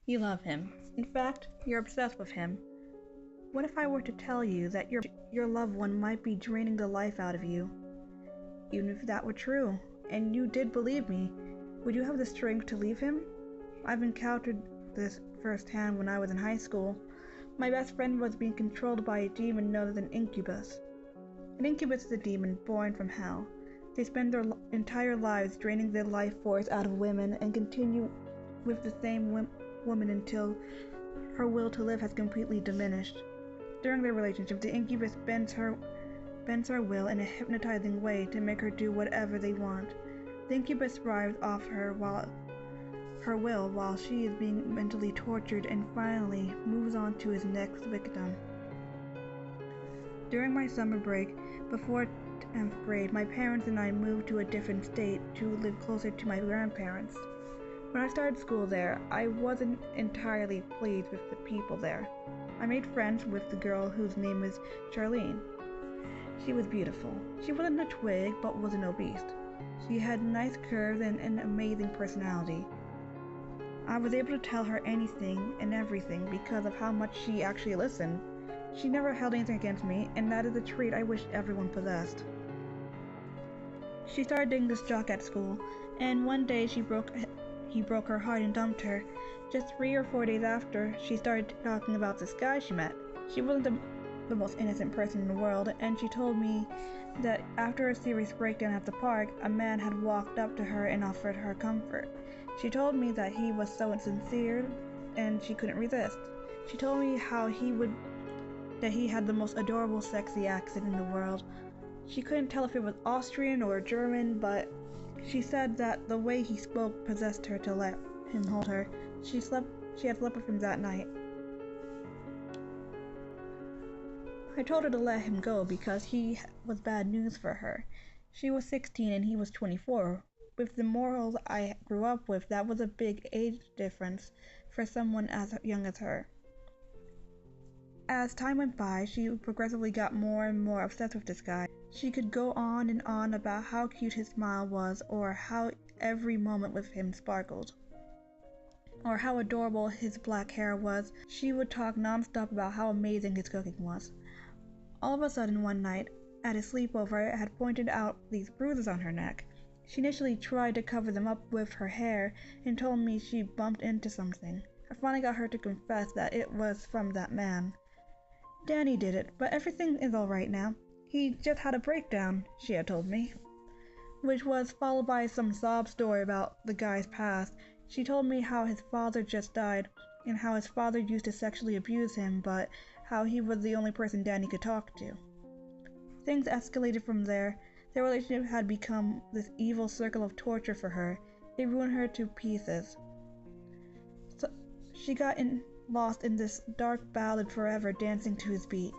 You love him. In fact, you're obsessed with him. What if I were to tell you that your loved one might be draining the life out of you? Even if that were true, and you did believe me, would you have the strength to leave him? I've encountered this firsthand when I was in high school. My best friend was being controlled by a demon known as an incubus. An incubus is a demon born from hell. They spend their entire lives draining the life force out of women and continue with the same woman until her will to live has completely diminished. During their relationship, the incubus bends her will in a hypnotizing way to make her do whatever they want. The incubus thrives off her will while she is being mentally tortured and finally moves on to his next victim. During my summer break, before 10th grade, my parents and I moved to a different state to live closer to my grandparents. When I started school there, I wasn't entirely pleased with the people there. I made friends with the girl whose name was Charlene. She was beautiful. She wasn't a twig, but wasn't obese. She had nice curves and an amazing personality. I was able to tell her anything and everything because of how much she actually listened. She never held anything against me, and that is a trait I wish everyone possessed. She started dating this jock at school, and one day he broke her heart and dumped her. Just 3 or 4 days after, she started talking about this guy she met. She wasn't the most innocent person in the world, and she told me that after a serious break-in at the park, a man had walked up to her and offered her comfort. She told me that he was so sincere, and she couldn't resist. She told me that he had the most adorable, sexy accent in the world. She couldn't tell if it was Austrian or German, but she said that the way he spoke possessed her to let him hold her. She had slept with him that night. I told her to let him go because he was bad news for her. She was 16 and he was 24. With the morals I grew up with, that was a big age difference for someone as young as her. As time went by, she progressively got more and more obsessed with this guy. She could go on and on about how cute his smile was, or how every moment with him sparkled, or how adorable his black hair was. She would talk nonstop about how amazing his cooking was. All of a sudden one night, at a sleepover, I had pointed out these bruises on her neck. She initially tried to cover them up with her hair and told me she bumped into something. I finally got her to confess that it was from that man. Danny did it, but everything is alright now. He just had a breakdown, she had told me, which was followed by some sob story about the guy's past. She told me how his father just died, and how his father used to sexually abuse him, but how he was the only person Danny could talk to. Things escalated from there. Their relationship had become this evil circle of torture for her. It ruined her to pieces. So she got lost in this dark ballad forever, dancing to his beat.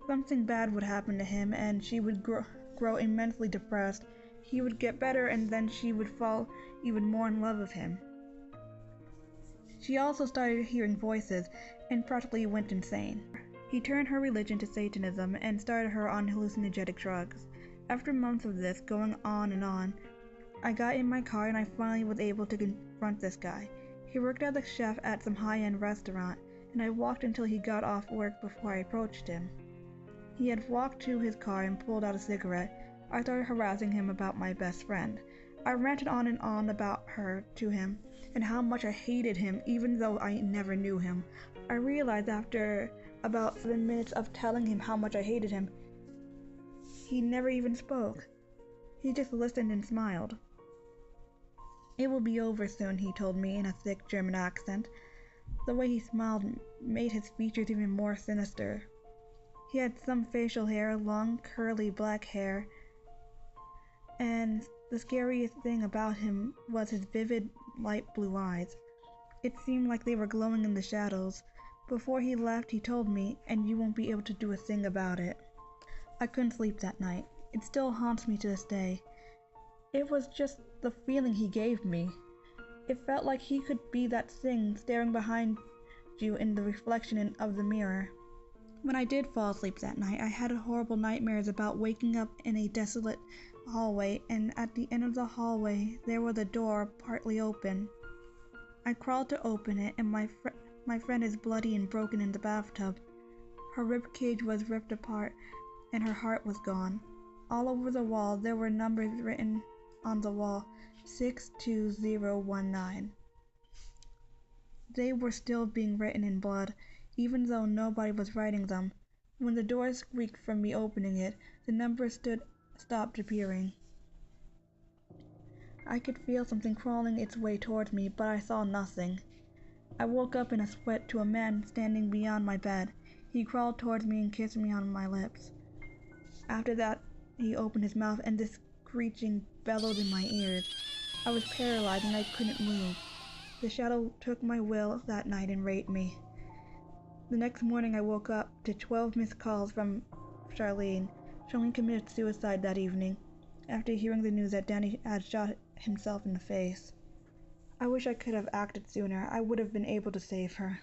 Something bad would happen to him, and she would grow immensely depressed. He would get better, and then she would fall even more in love with him. She also started hearing voices, and practically went insane. He turned her religion to Satanism, and started her on hallucinogenic drugs. After months of this going on and on, I got in my car and I finally was able to confront this guy. He worked as a chef at some high-end restaurant, and I walked until he got off work before I approached him. He had walked to his car and pulled out a cigarette. I started harassing him about my best friend. I ranted on and on about her to him, and how much I hated him even though I never knew him. I realized after about 7 minutes of telling him how much I hated him, he never even spoke. He just listened and smiled. "It will be over soon," he told me in a thick German accent. The way he smiled made his features even more sinister. He had some facial hair, long curly black hair, and the scariest thing about him was his vivid light blue eyes. It seemed like they were glowing in the shadows. Before he left, he told me, "And you won't be able to do a thing about it." I couldn't sleep that night. It still haunts me to this day. It was just the feeling he gave me. It felt like he could be that thing staring behind you in the reflection of the mirror. When I did fall asleep that night, I had horrible nightmares about waking up in a desolate hallway, and at the end of the hallway there was a door partly open. I crawled to open it, and my friend is bloody and broken in the bathtub. Her rib cage was ripped apart, and her heart was gone. All over the wall there were numbers written on the wall, 62019. They were still being written in blood, even though nobody was writing them. When the door squeaked from me opening it, the numbers stopped appearing. I could feel something crawling its way towards me, but I saw nothing. I woke up in a sweat to a man standing beyond my bed. He crawled towards me and kissed me on my lips. After that, he opened his mouth, and this screeching bellowed in my ears. I was paralyzed and I couldn't move. The shadow took my will that night and raped me. The next morning I woke up to 12 missed calls from Charlene, showing he committed suicide that evening, after hearing the news that Danny had shot himself in the face. I wish I could have acted sooner. I would have been able to save her.